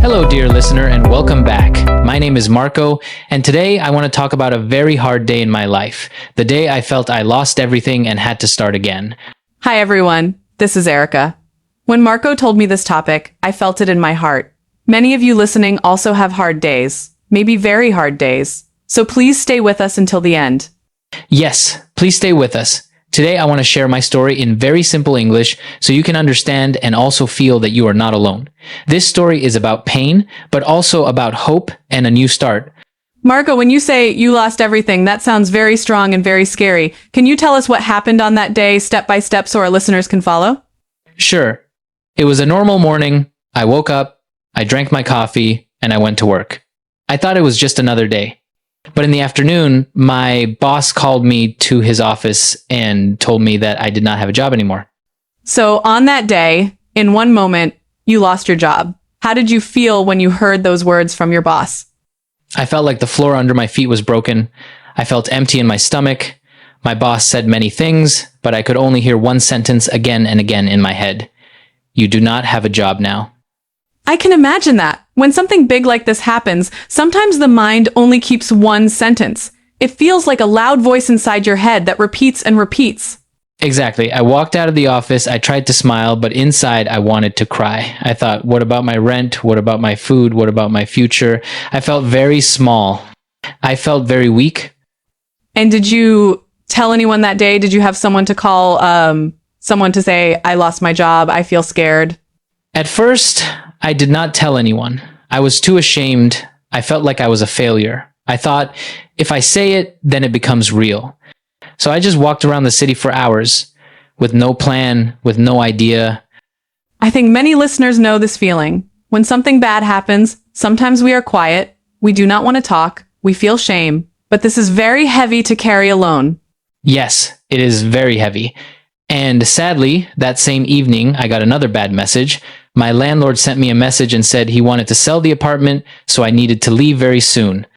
Hello, dear listener, and welcome back. My name is Marco, and today I want to talk about a very hard day in my life. The day I felt I lost everything and had to start again. Hi, everyone. This is Erica. When Marco told me this topic, I felt it in my heart. Many of you listening also have hard days, maybe very hard days. So please stay with us until the end. Yes, please stay with us. Today I want to share my story in very simple English so you can understand and also feel that you are not alone. This story is about pain, but also about hope and a new start. Marco, when you say you lost everything, that sounds very strong and very scary. Can you tell us what happened on that day step by step so our listeners can follow? Sure. It was a normal morning. I woke up, I drank my coffee, and I went to work. I thought it was just another day. But in the afternoon, my boss called me to his office and told me that I did not have a job anymore. So on that day, in one moment, you lost your job. How did you feel when you heard those words from your boss? I felt like the floor under my feet was broken. I felt empty in my stomach. My boss said many things, but I could only hear one sentence again and again in my head. You do not have a job now. I can imagine that. When something big like this happens, sometimes the mind only keeps one sentence. It feels like a loud voice inside your head that repeats and repeats. Exactly. I walked out of the office. I tried to smile, but inside I wanted to cry. I thought, what about my rent? What about my food? What about my future? I felt very small. I felt very weak. And did you tell anyone that day? Did you have someone to call, someone to say, I lost my job, I feel scared? At first, I did not tell anyone. I was too ashamed. I felt like I was a failure. I thought, if I say it, then it becomes real. So I just walked around the city for hours with no plan, with no idea. I think many listeners know this feeling. When something bad happens, sometimes we are quiet. We do not want to talk. We feel shame. But this is very heavy to carry alone. Yes, it is very heavy. And sadly, that same evening, I got another bad message. My landlord sent me a message and said he wanted to sell the apartment, so I needed to leave very soon.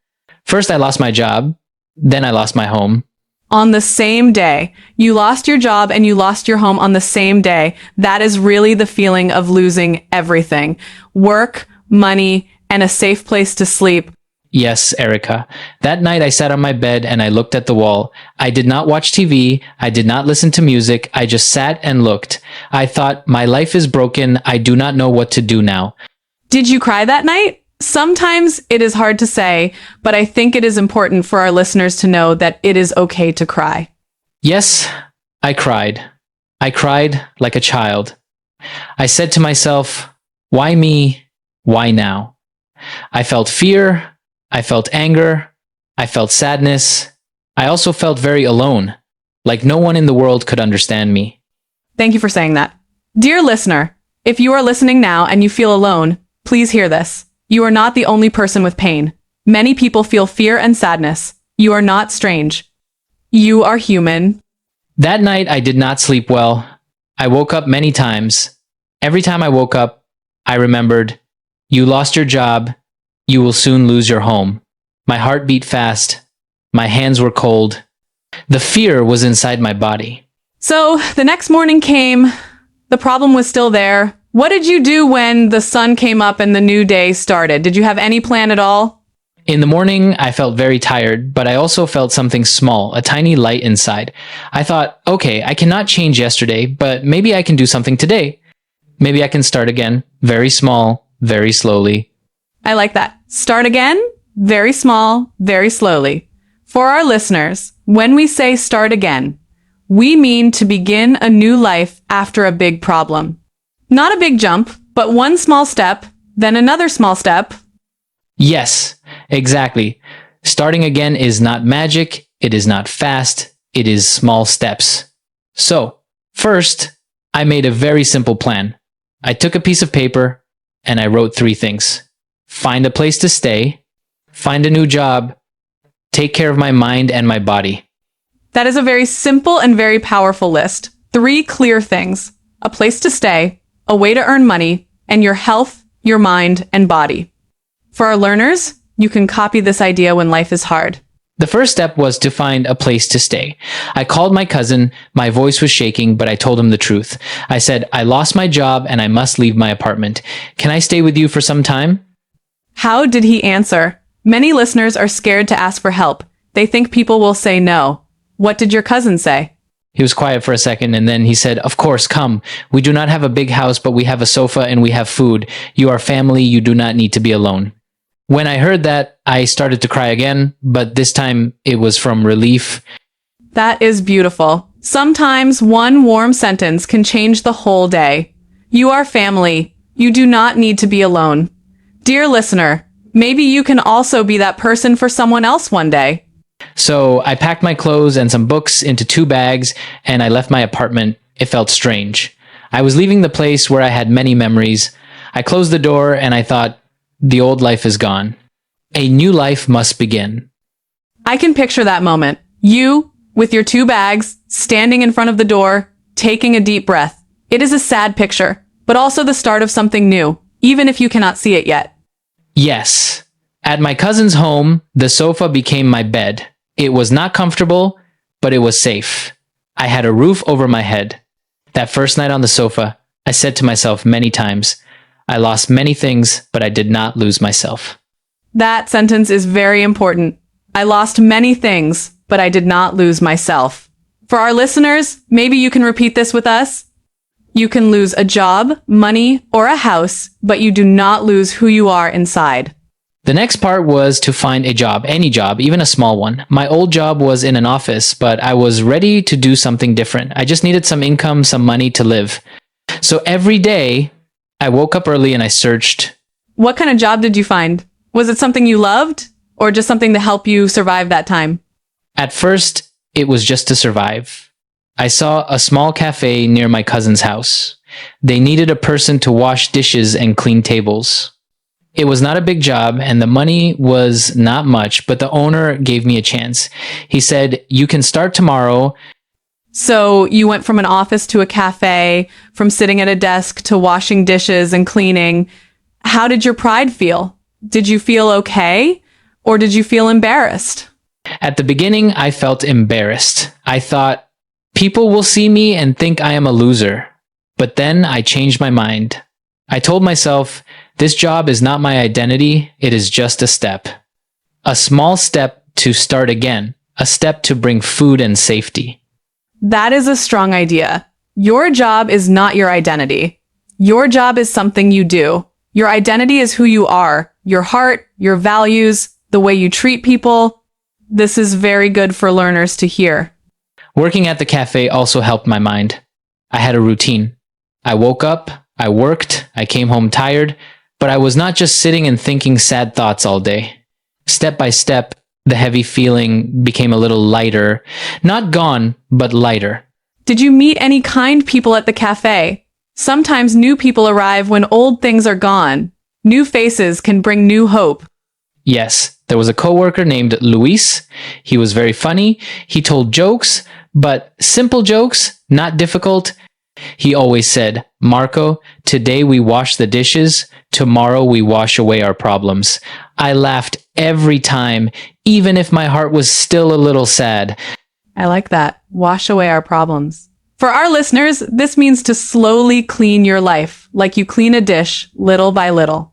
First, I lost my job. Then I lost my home. On the same day, you lost your job and you lost your home on the same day. That is really the feeling of losing everything. Work, money, and a safe place to sleep. Yes, Erica. That night I sat on my bed and I looked at the wall. I did not watch TV. I did not listen to music. I just sat and looked. I thought, my life is broken. I do not know what to do now. Did you cry that night? Sometimes it is hard to say, but I think it is important for our listeners to know that it is okay to cry. Yes, I cried. I cried like a child. I said to myself, why me? Why now? I felt fear. I felt anger. I felt sadness. I also felt very alone, like no one in the world could understand me. Thank you for saying that. Dear listener, if you are listening now and you feel alone, please hear this. You are not the only person with pain. Many people feel fear and sadness. You are not strange. You are human. That night, I did not sleep well. I woke up many times. Every time I woke up, I remembered, you lost your job. You will soon lose your home. My heart beat fast. My hands were cold. The fear was inside my body. So the next morning came. The problem was still there. What did you do when the sun came up and the new day started? Did you have any plan at all? In the morning, I felt very tired, but I also felt something small, a tiny light inside. I thought, okay, I cannot change yesterday, but maybe I can do something today. Maybe I can start again, very small, very slowly. I like that. Start again, very small, very slowly. For our listeners, when we say start again, we mean to begin a new life after a big problem. Not a big jump, but one small step, then another small step. Yes, exactly. Starting again is not magic. It is not fast. It is small steps. So, first, I made a very simple plan. I took a piece of paper and I wrote 3 things. Find a place to stay, find a new job, take care of my mind and my body. That is a very simple and very powerful list. 3 clear things: a place to stay, a way to earn money, and your health, your mind, and body. For our learners, you can copy this idea when life is hard. The first step was to find a place to stay. I called my cousin. My voice was shaking, but I told him the truth. I said, I lost my job and I must leave my apartment. Can I stay with you for some time? How did he answer? Many listeners are scared to ask for help. They think people will say no. What did your cousin say? He was quiet for a second and then he said, "Of course, come. We do not have a big house, but we have a sofa and we have food. You are family. You do not need to be alone." When I heard that, I started to cry again, but this time it was from relief. That is beautiful. Sometimes one warm sentence can change the whole day. You are family. You do not need to be alone. Dear listener, maybe you can also be that person for someone else one day. So I packed my clothes and some books into 2 bags and I left my apartment. It felt strange. I was leaving the place where I had many memories. I closed the door and I thought, the old life is gone. A new life must begin. I can picture that moment. You, with your 2 bags, standing in front of the door, taking a deep breath. It is a sad picture, but also the start of something new, even if you cannot see it yet. Yes. At my cousin's home, the sofa became my bed. It was not comfortable, but it was safe. I had a roof over my head. That first night on the sofa, I said to myself many times, I lost many things, but I did not lose myself. That sentence is very important. I lost many things, but I did not lose myself. For our listeners, maybe you can repeat this with us. You can lose a job, money, or a house, but you do not lose who you are inside. The next part was to find a job, any job, even a small one. My old job was in an office, but I was ready to do something different. I just needed some income, some money to live. So every day, I woke up early and I searched. What kind of job did you find? Was it something you loved, or just something to help you survive that time? At first, it was just to survive. I saw a small cafe near my cousin's house. They needed a person to wash dishes and clean tables. It was not a big job and the money was not much, but the owner gave me a chance. He said, "You can start tomorrow." So you went from an office to a cafe, from sitting at a desk to washing dishes and cleaning. How did your pride feel? Did you feel okay? Or did you feel embarrassed? At the beginning, I felt embarrassed. I thought, people will see me and think I am a loser. But then I changed my mind. I told myself, this job is not my identity, it is just a step. A small step to start again, a step to bring food and safety. That is a strong idea. Your job is not your identity. Your job is something you do. Your identity is who you are, your heart, your values, the way you treat people. This is very good for learners to hear. Working at the cafe also helped my mind. I had a routine. I woke up, I worked, I came home tired, but I was not just sitting and thinking sad thoughts all day. Step by step, the heavy feeling became a little lighter. Not gone, but lighter. Did you meet any kind people at the cafe? Sometimes new people arrive when old things are gone. New faces can bring new hope. Yes, there was a coworker named Luis. He was very funny. He told jokes, but simple jokes, not difficult. He always said, "Marco, today we wash the dishes. Tomorrow we wash away our problems." I laughed every time, even if my heart was still a little sad. I like that. Wash away our problems. For our listeners, this means to slowly clean your life, like you clean a dish, little by little.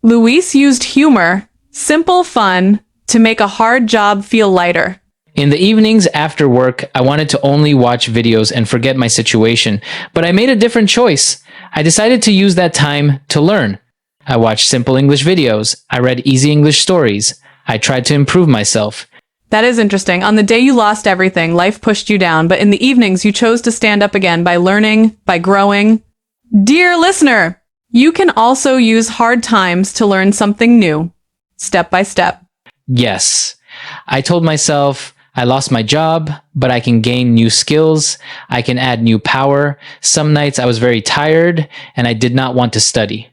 Luis used humor, simple fun, to make a hard job feel lighter. In the evenings after work, I wanted to only watch videos and forget my situation, but I made a different choice. I decided to use that time to learn. I watched simple English videos. I read easy English stories. I tried to improve myself. That is interesting. On the day you lost everything, life pushed you down, but in the evenings you chose to stand up again by learning, by growing. Dear listener, you can also use hard times to learn something new, step by step. Yes. I told myself, I lost my job, but I can gain new skills. I can add new power. Some nights I was very tired and I did not want to study.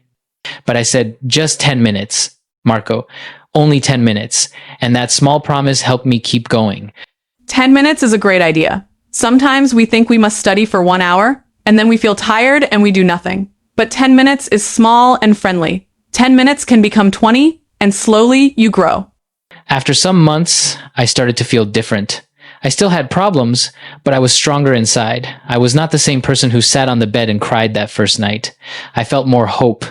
But I said, just 10 minutes, Marco, only 10 minutes. And that small promise helped me keep going. 10 minutes is a great idea. Sometimes we think we must study for 1 hour, and then we feel tired and we do nothing. But 10 minutes is small and friendly. 10 minutes can become 20, and slowly you grow. After some months, I started to feel different. I still had problems, but I was stronger inside. I was not the same person who sat on the bed and cried that first night. I felt more hope.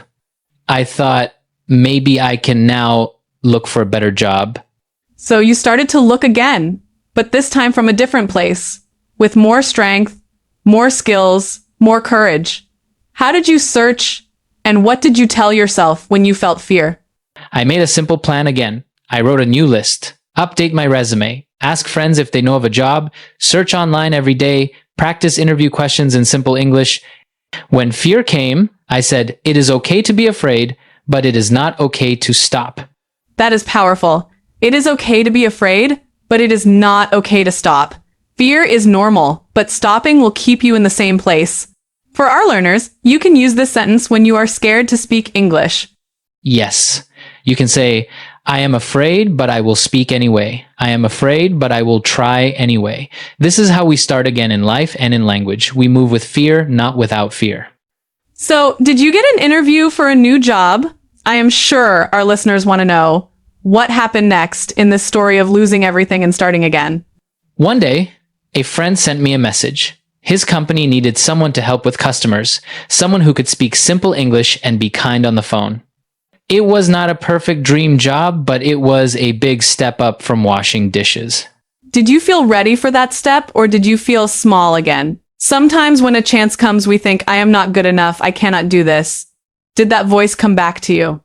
I thought, maybe I can now look for a better job. So you started to look again, but this time from a different place, with more strength, more skills, more courage. How did you search, and what did you tell yourself when you felt fear? I made a simple plan again. I wrote a new list, update my resume, ask friends if they know of a job, search online every day, practice interview questions in simple English. When fear came, I said, it is okay to be afraid, but it is not okay to stop. That is powerful. It is okay to be afraid, but it is not okay to stop. Fear is normal, but stopping will keep you in the same place. For our learners, you can use this sentence when you are scared to speak English. Yes. You can say, I am afraid, but I will speak anyway. I am afraid, but I will try anyway. This is how we start again in life and in language. We move with fear, not without fear. So, did you get an interview for a new job? I am sure our listeners want to know what happened next in this story of losing everything and starting again. One day, a friend sent me a message. His company needed someone to help with customers, someone who could speak simple English and be kind on the phone. It was not a perfect dream job, but it was a big step up from washing dishes. Did you feel ready for that step, or did you feel small again? Sometimes when a chance comes, we think, I am not good enough, I cannot do this. Did that voice come back to you?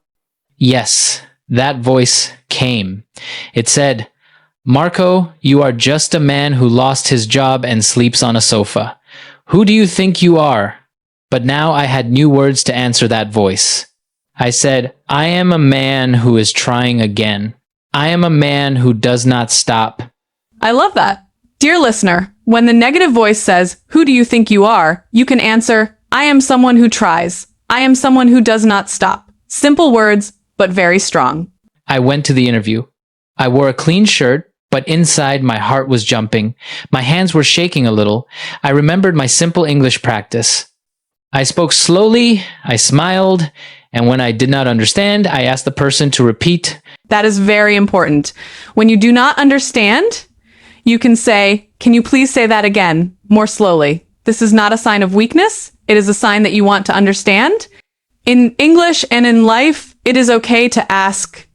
Yes, that voice came. It said, Marco, you are just a man who lost his job and sleeps on a sofa. Who do you think you are? But now I had new words to answer that voice. I said, I am a man who is trying again. I am a man who does not stop. I love that. Dear listener, when the negative voice says, who do you think you are? You can answer, I am someone who tries. I am someone who does not stop. Simple words, but very strong. I went to the interview. I wore a clean shirt, but inside my heart was jumping. My hands were shaking a little. I remembered my simple English practice. I spoke slowly, I smiled, and when I did not understand, I asked the person to repeat. That is very important. When you do not understand, you can say, can you please say that again, more slowly? This is not a sign of weakness. It is a sign that you want to understand. In English and in life, it is okay to ask.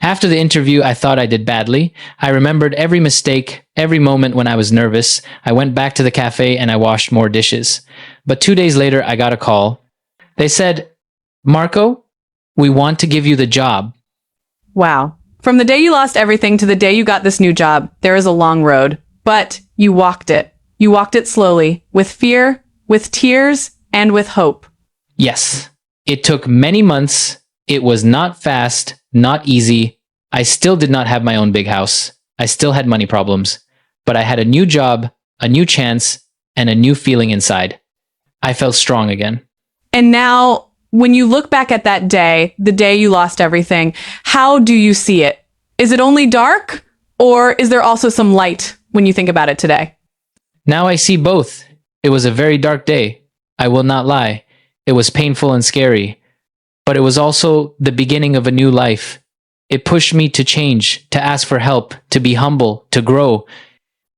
After the interview, I thought I did badly. I remembered every mistake, every moment when I was nervous. I went back to the cafe and I washed more dishes. But 2 days later, I got a call. They said, Marco, we want to give you the job. Wow. From the day you lost everything to the day you got this new job, there is a long road. But you walked it. You walked it slowly, with fear, with tears, and with hope. Yes. It took many months. It was not fast, not easy. I still did not have my own big house. I still had money problems. But I had a new job, a new chance, and a new feeling inside. I felt strong again. And now, when you look back at that day, the day you lost everything, how do you see it? Is it only dark, or is there also some light when you think about it today? Now I see both. It was a very dark day. I will not lie. It was painful and scary. But it was also the beginning of a new life. It pushed me to change, to ask for help, to be humble, to grow.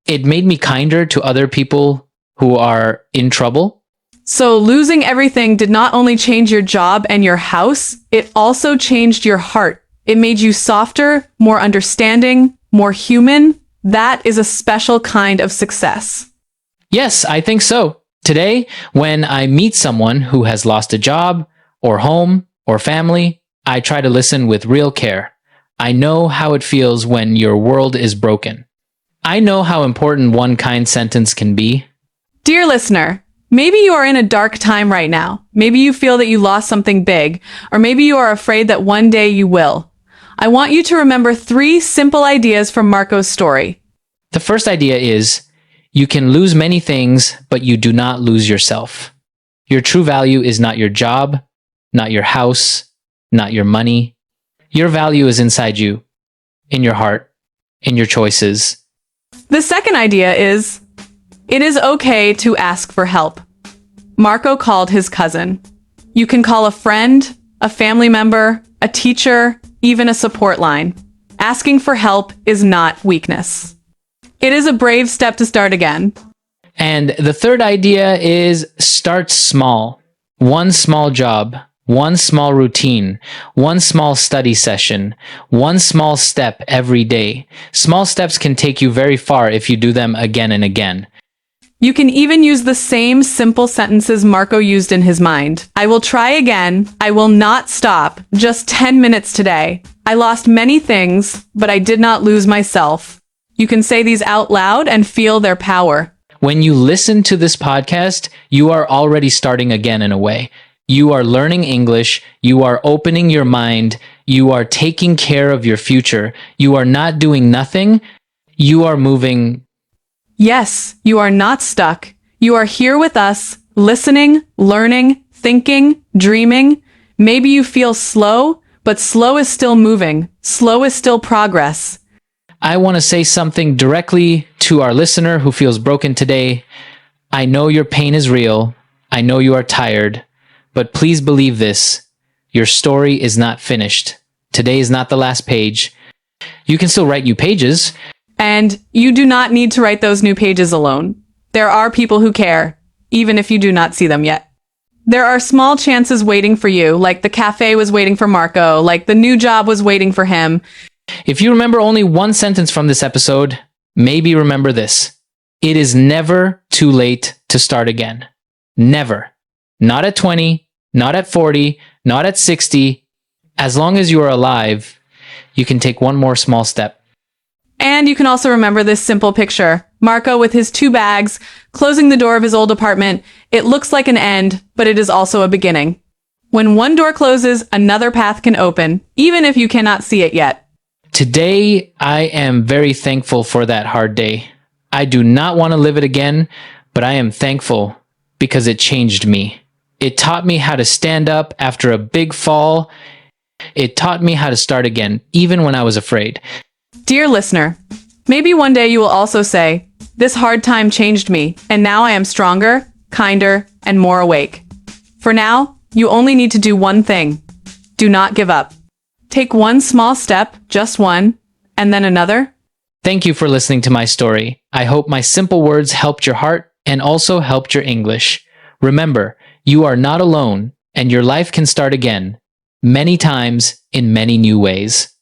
It made me kinder to other people who are in trouble. So losing everything did not only change your job and your house, it also changed your heart. It made you softer, more understanding, more human. That is a special kind of success. Yes, I think so. Today, when I meet someone who has lost a job or home or family, I try to listen with real care. I know how it feels when your world is broken. I know how important one kind sentence can be. Dear listener, maybe you are in a dark time right now. Maybe you feel that you lost something big, or maybe you are afraid that one day you will. I want you to remember 3 simple ideas from Marco's story. The first idea is, you can lose many things, but you do not lose yourself. Your true value is not your job, not your house, not your money. Your value is inside you, in your heart, in your choices. The second idea is, it is okay to ask for help. Marco called his cousin. You can call a friend, a family member, a teacher, even a support line. Asking for help is not weakness. It is a brave step to start again. And the third idea is start small. One small job, one small routine, one small study session, one small step every day. Small steps can take you very far if you do them again and again. You can even use the same simple sentences Marco used in his mind. I will try again. I will not stop. Just 10 minutes today. I lost many things, but I did not lose myself. You can say these out loud and feel their power. When you listen to this podcast, you are already starting again in a way. You are learning English. You are opening your mind. You are taking care of your future. You are not doing nothing. You are moving. Yes, you are not stuck. You are here with us, listening, learning, thinking, dreaming. Maybe you feel slow, but slow is still moving. Slow is still progress. I want to say something directly to our listener who feels broken today. I know your pain is real. I know you are tired, but please believe this. Your story is not finished. Today is not the last page. You can still write new pages. And you do not need to write those new pages alone. There are people who care, even if you do not see them yet. There are small chances waiting for you, like the cafe was waiting for Marco, like the new job was waiting for him. If you remember only one sentence from this episode, maybe remember this. It is never too late to start again. Never. Not at 20, not at 40, not at 60. As long as you are alive, you can take one more small step. And you can also remember this simple picture. Marco with his 2 bags, closing the door of his old apartment. It looks like an end, but it is also a beginning. When one door closes, another path can open, even if you cannot see it yet. Today, I am very thankful for that hard day. I do not want to live it again, but I am thankful because it changed me. It taught me how to stand up after a big fall. It taught me how to start again, even when I was afraid. Dear listener, maybe one day you will also say, this hard time changed me, and now I am stronger, kinder, and more awake. For now, you only need to do one thing. Do not give up. Take one small step, just one, and then another. Thank you for listening to my story. I hope my simple words helped your heart and also helped your English. Remember, you are not alone, and your life can start again, many times in many new ways.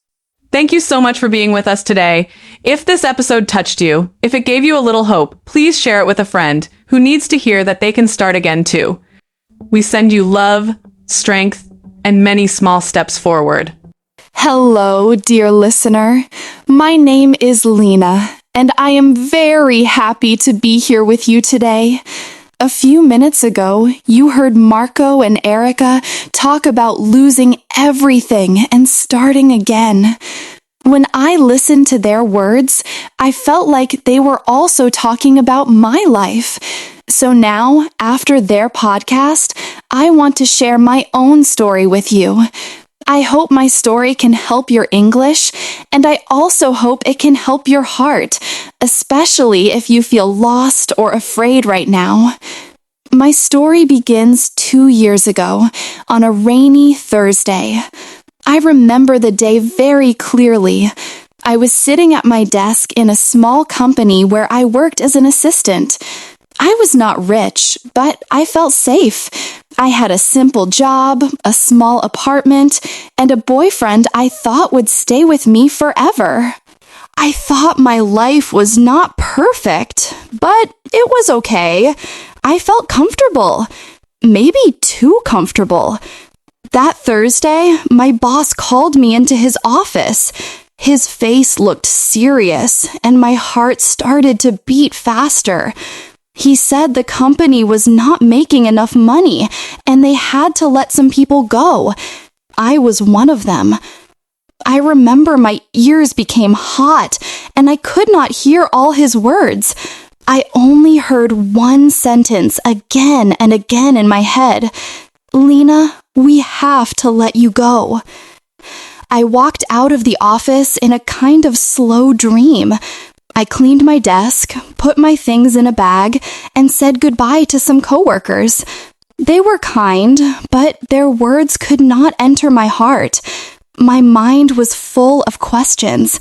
Thank you so much for being with us today. If this episode touched you, if it gave you a little hope, please share it with a friend who needs to hear that they can start again too. We send you love, strength, and many small steps forward. Hello, dear listener. My name is Lena, and I am very happy to be here with you today. A few minutes ago, you heard Marco and Erica talk about losing everything and starting again. When I listened to their words, I felt like they were also talking about my life. So now, after their podcast, I want to share my own story with you. I hope my story can help your English, and I also hope it can help your heart, especially if you feel lost or afraid right now. My story begins 2 years ago, on a rainy Thursday. I remember the day very clearly. I was sitting at my desk in a small company where I worked as an assistant. I was not rich, but I felt safe. I had a simple job, a small apartment, and a boyfriend I thought would stay with me forever. I thought my life was not perfect, but it was okay. I felt comfortable, maybe too comfortable. That Thursday, my boss called me into his office. His face looked serious, and my heart started to beat faster. He said the company was not making enough money, and they had to let some people go. I was one of them. I remember my ears became hot, and I could not hear all his words. I only heard one sentence again and again in my head. Lena, we have to let you go. I walked out of the office in a kind of slow dream. I cleaned my desk, put my things in a bag, and said goodbye to some coworkers. They were kind, but their words could not enter my heart. My mind was full of questions.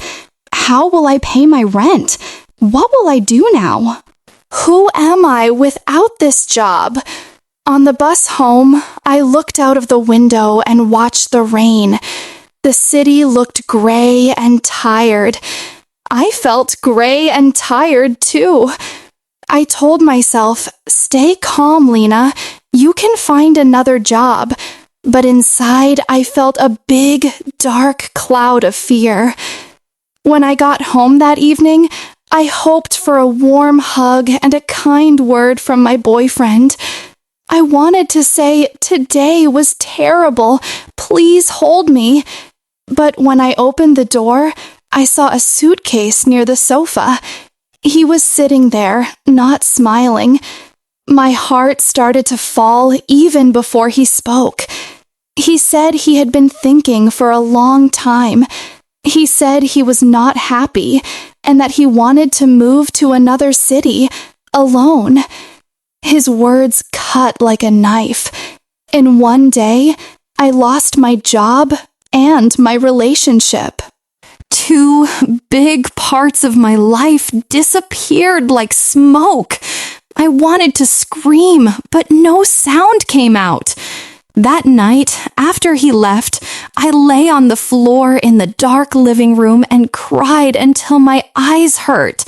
How will I pay my rent? What will I do now? Who am I without this job? On the bus home, I looked out of the window and watched the rain. The city looked gray and tired. I felt gray and tired too. I told myself, stay calm, Lena. You can find another job. But inside, I felt a big, dark cloud of fear. When I got home that evening, I hoped for a warm hug and a kind word from my boyfriend. I wanted to say, today was terrible. Please hold me. But when I opened the door, I saw a suitcase near the sofa. He was sitting there, not smiling. My heart started to fall even before he spoke. He said he had been thinking for a long time. He said he was not happy and that he wanted to move to another city, alone. His words cut like a knife. In one day, I lost my job and my relationship. Two big parts of my life disappeared like smoke. I wanted to scream, but no sound came out. That night, after he left, I lay on the floor in the dark living room and cried until my eyes hurt.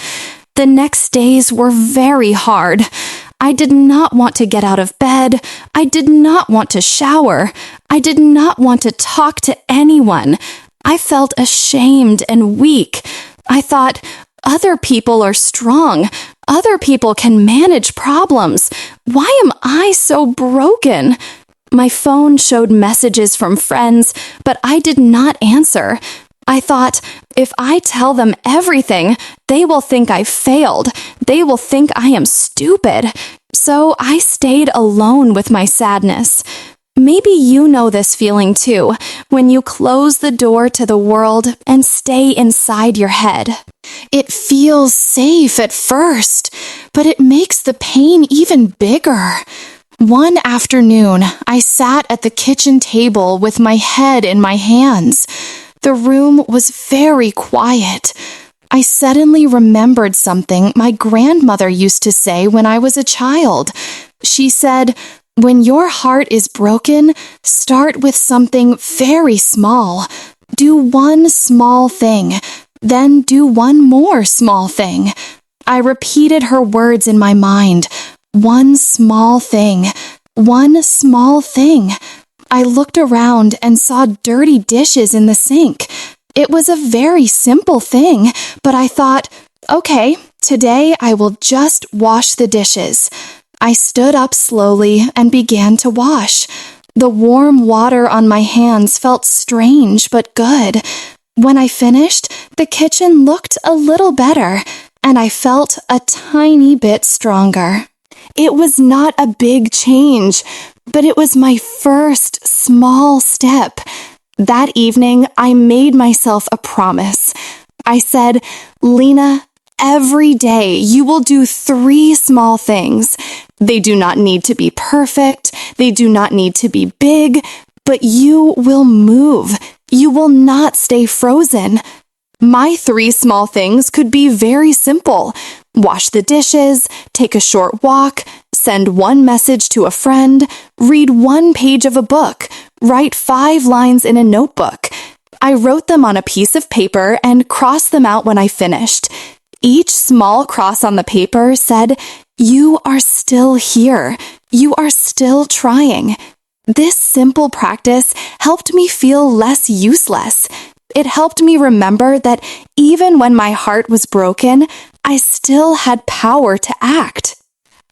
The next days were very hard. I did not want to get out of bed. I did not want to shower. I did not want to talk to anyone. I felt ashamed and weak. I thought, other people are strong. Other people can manage problems. Why am I so broken? My phone showed messages from friends, but I did not answer. I thought, if I tell them everything, they will think I failed. They will think I am stupid. So I stayed alone with my sadness. Maybe you know this feeling too, when you close the door to the world and stay inside your head. It feels safe at first, but it makes the pain even bigger. One afternoon, I sat at the kitchen table with my head in my hands. The room was very quiet. I suddenly remembered something my grandmother used to say when I was a child. She said, when your heart is broken, start with something very small. Do one small thing, then do one more small thing. I repeated her words in my mind. One small thing. One small thing. I looked around and saw dirty dishes in the sink. It was a very simple thing, but I thought, okay, today I will just wash the dishes. I stood up slowly and began to wash. The warm water on my hands felt strange but good. When I finished, the kitchen looked a little better, and I felt a tiny bit stronger. It was not a big change, but it was my first small step. That evening, I made myself a promise. I said, Lena, every day you will do 3 small things. They do not need to be perfect. They do not need to be big, but you will move. You will not stay frozen. My 3 small things could be very simple. Wash the dishes, take a short walk, send 1 message to a friend, read 1 page of a book, write 5 lines in a notebook. I wrote them on a piece of paper and crossed them out when I finished. Each small cross on the paper said, you are still here. You are still trying. This simple practice helped me feel less useless. It helped me remember that even when my heart was broken, I still had power to act.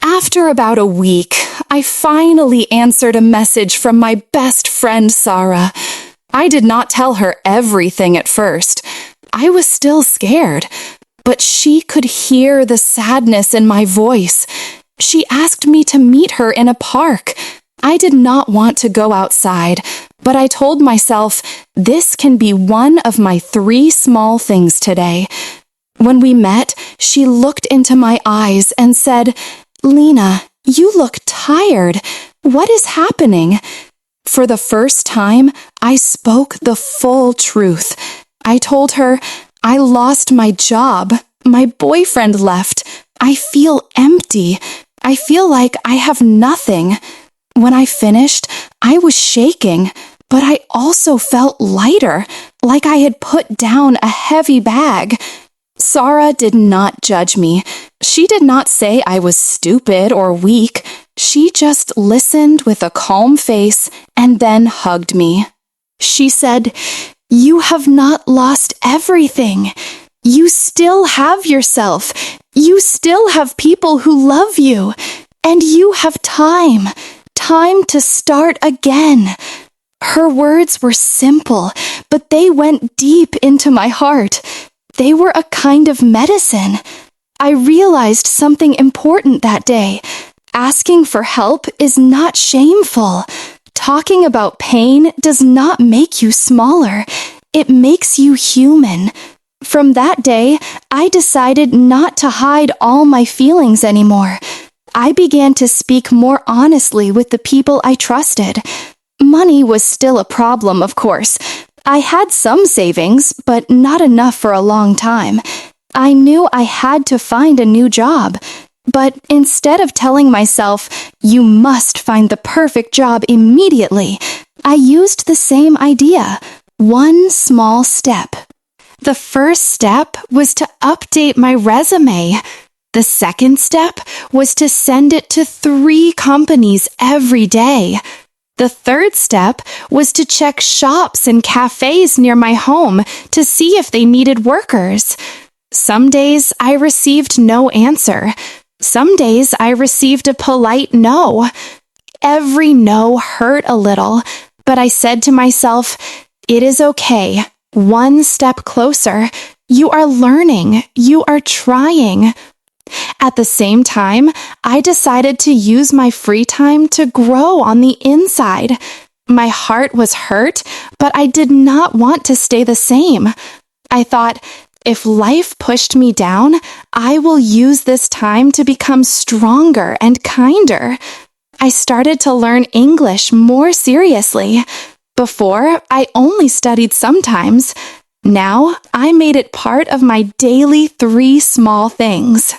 After about a week, I finally answered a message from my best friend, Sarah. I did not tell her everything at first. I was still scared, but she could hear the sadness in my voice. She asked me to meet her in a park. I did not want to go outside, but I told myself, this can be one of my 3 small things today. When we met, she looked into my eyes and said, Lena, you look tired. What is happening? For the first time, I spoke the full truth. I told her, I lost my job. My boyfriend left. I feel empty. I feel like I have nothing. When I finished, I was shaking, but I also felt lighter, like I had put down a heavy bag. Sarah did not judge me. She did not say I was stupid or weak. She just listened with a calm face and then hugged me. She said, "You have not lost everything. You still have yourself. You still have people who love you. And you have time. Time to start again." Her words were simple, but they went deep into my heart. They were a kind of medicine. I realized something important that day. Asking for help is not shameful. Talking about pain does not make you smaller. It makes you human. From that day, I decided not to hide all my feelings anymore. I began to speak more honestly with the people I trusted. Money was still a problem, of course. I had some savings, but not enough for a long time. I knew I had to find a new job. But instead of telling myself, "You must find the perfect job immediately," I used the same idea, one small step. The first step was to update my resume. The second step was to send it to 3 companies every day. The third step was to check shops and cafes near my home to see if they needed workers. Some days I received no answer. Some days I received a polite no. Every no hurt a little, but I said to myself, "It is okay. One step closer. You are learning. You are trying." At the same time, I decided to use my free time to grow on the inside. My heart was hurt, but I did not want to stay the same. I thought, if life pushed me down, I will use this time to become stronger and kinder. I started to learn English more seriously. Before, I only studied sometimes. Now, I made it part of my daily 3 small things.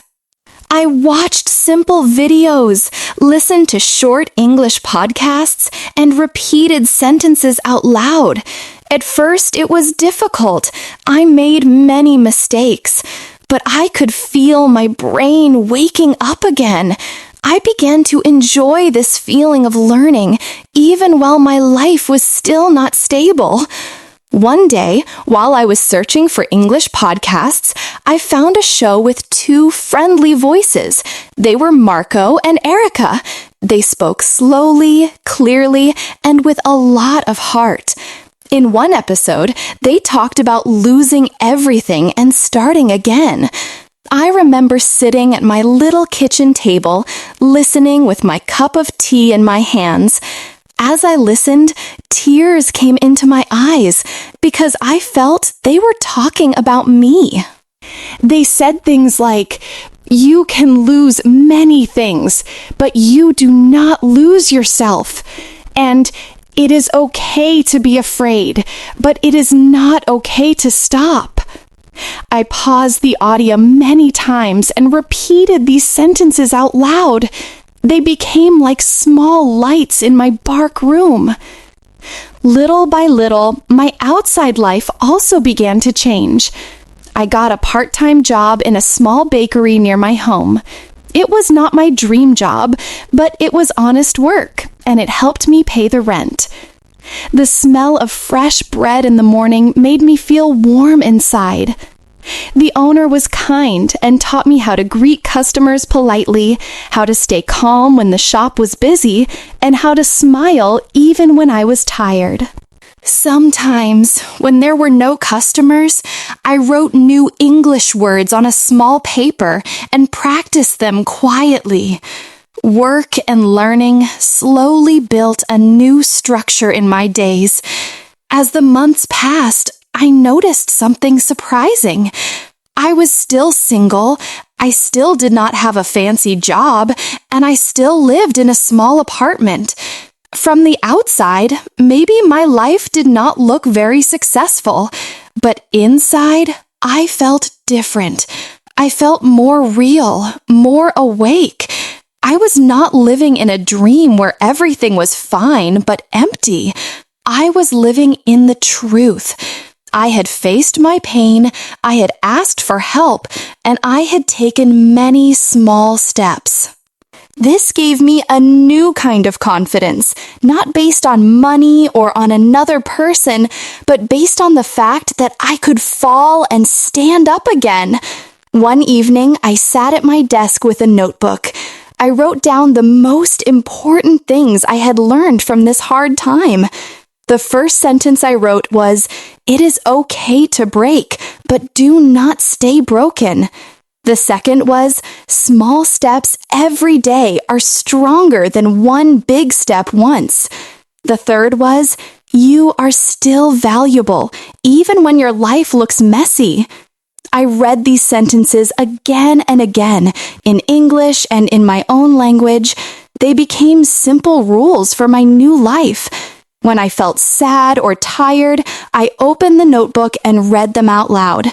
I watched simple videos, listened to short English podcasts, and repeated sentences out loud. At first, it was difficult. I made many mistakes, but I could feel my brain waking up again. I began to enjoy this feeling of learning, even while my life was still not stable. One day, while I was searching for English podcasts, I found a show with 2 friendly voices. They were Marco and Erica. They spoke slowly, clearly, and with a lot of heart. In one episode, they talked about losing everything and starting again. I remember sitting at my little kitchen table, listening with my cup of tea in my hands. As I listened, tears came into my eyes because I felt they were talking about me. They said things like, "You can lose many things, but you do not lose yourself." And "It is okay to be afraid, but it is not okay to stop." I paused the audio many times and repeated these sentences out loud. They became like small lights in my dark room. Little by little, my outside life also began to change. I got a part-time job in a small bakery near my home. It was not my dream job, but it was honest work, and it helped me pay the rent. The smell of fresh bread in the morning made me feel warm inside. The owner was kind and taught me how to greet customers politely, how to stay calm when the shop was busy, and how to smile even when I was tired. Sometimes, when there were no customers, I wrote new English words on a small paper and practiced them quietly. Work and learning slowly built a new structure in my days. As the months passed, I noticed something surprising. I was still single, I still did not have a fancy job, and I still lived in a small apartment. From the outside, maybe my life did not look very successful, but inside, I felt different. I felt more real, more awake. I was not living in a dream where everything was fine but empty. I was living in the truth. I had faced my pain, I had asked for help, and I had taken many small steps. This gave me a new kind of confidence, not based on money or on another person, but based on the fact that I could fall and stand up again. One evening, I sat at my desk with a notebook. I wrote down the most important things I had learned from this hard time. The first sentence I wrote was, "It is okay to break, but do not stay broken." The second was, "Small steps every day are stronger than one big step once." The third was, "You are still valuable, even when your life looks messy." I read these sentences again and again, in English and in my own language. They became simple rules for my new life. When I felt sad or tired, I opened the notebook and read them out loud.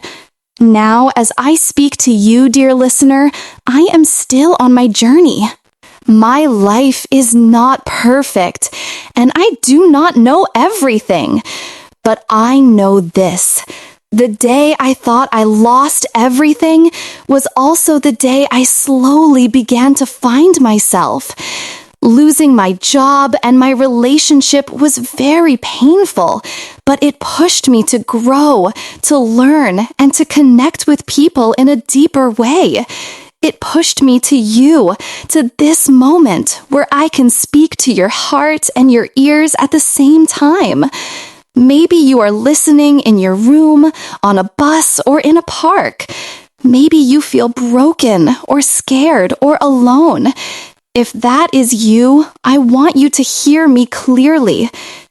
Now, as I speak to you, dear listener, I am still on my journey. My life is not perfect, and I do not know everything. But I know this. The day I thought I lost everything was also the day I slowly began to find myself. Losing my job and my relationship was very painful, but it pushed me to grow, to learn, and to connect with people in a deeper way. It pushed me to you, to this moment where I can speak to your heart and your ears at the same time. Maybe you are listening in your room, on a bus, or in a park. Maybe you feel broken or scared or alone. If that is you, I want you to hear me clearly.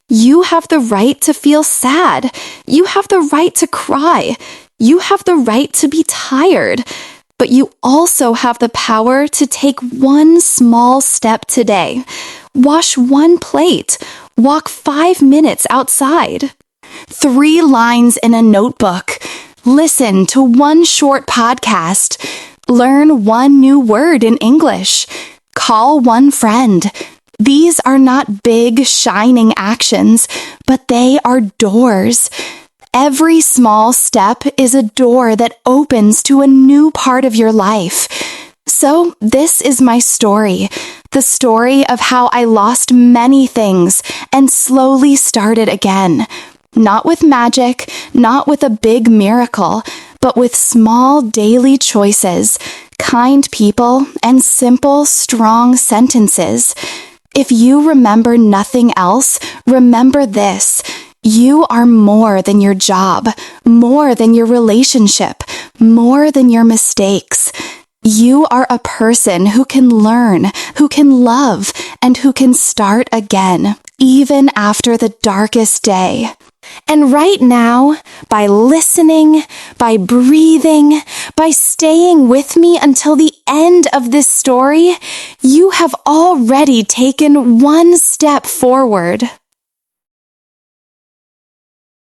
You have the right to feel sad. You have the right to cry. You have the right to be tired. But you also have the power to take one small step today. Wash one plate. Walk 5 minutes outside. 3 lines in a notebook. Listen to one short podcast. Learn one new word in English. Call one friend. These are not big, shining actions, but they are doors. Every small step is a door that opens to a new part of your life. So, this is my story, the story of how I lost many things and slowly started again. Not with magic, not with a big miracle, but with small daily choices, kind people, and simple, strong sentences. If you remember nothing else, remember this. You are more than your job, more than your relationship, more than your mistakes. You are a person who can learn, who can love, and who can start again, even after the darkest day. And right now, by listening, by breathing, by staying with me until the end of this story, you have already taken one step forward.